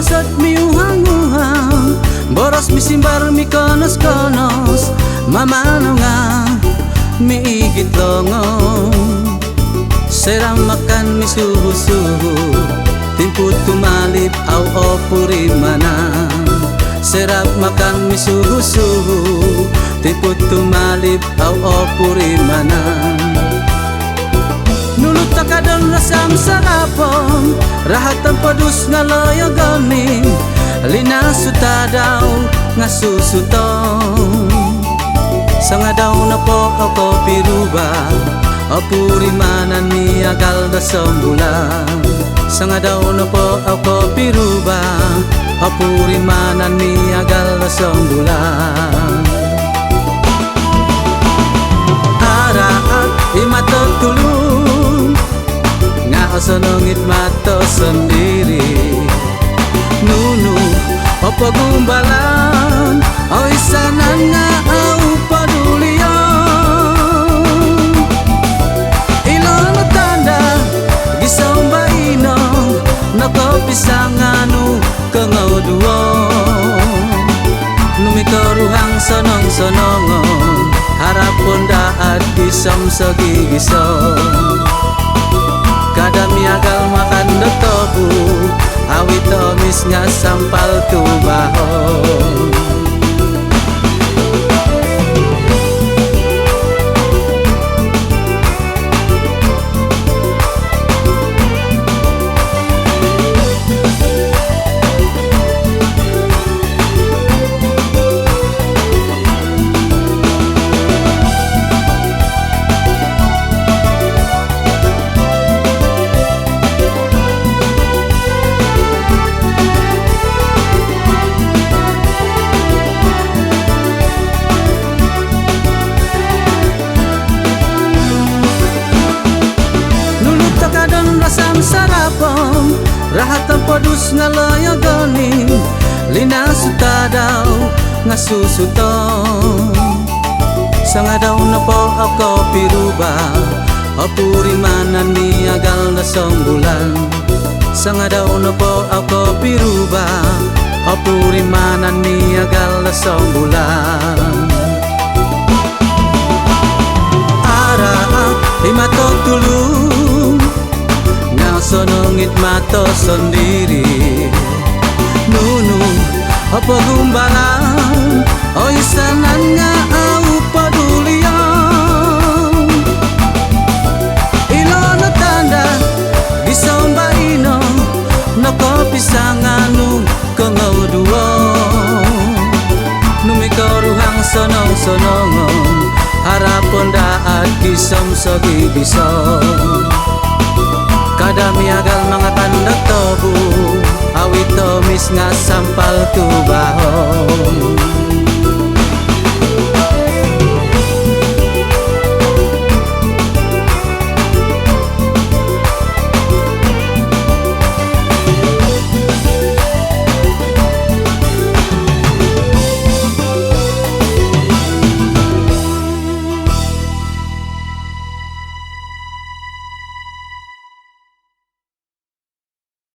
Joget Miuhang Uhang, boros misimbar mi konos-konos, mamano nga miigit longong. Seram makan mi suhu-suhu, timput tumalip au opuri mana. Serap makan mi suhu-suhu, timput tumalip au opuri mana. Nulut takadon rasam sarapon, rahatan padus nga loyogoning, linasuta daw nga susutong. Sanga daw na po ako piruba, opuri manan mi agal da sombulan. Sanga daw na po ako piruba, opuri manan mi agal da sombulan. Araat imato tulung, nga osonongit mato sendiri. Nunu opo gumbalan, o isanan nga au padulion. Ilono tanda gisomba inong, nako pisanganu kengau duo. Numikoruhang sonong-sonongon, harapon daat gisom segigisom. Kadami agal makan dotobu, awit omis nga sampal tubahon. Rasam sarapon, rahatan padus nga loyogoning, linasuta daw nga susutong. Sanga daw na po ako piruba, opuri manan mi agal na sombulan. Sanga daw na po ako piruba, opuri manan mi agal na sombulan. Araat imatok tulung, sonongit mato sendiri. Nunu opo gumbalan, o isanan nga au padulion. Ilono tanda gisomba ino, noko pisanganu kengau duo. Numikoruhang sonong-sonongon, harapon daat gisom segigisom. Kadami agal mga tanda tobu, awit omis nga sampal tubaho.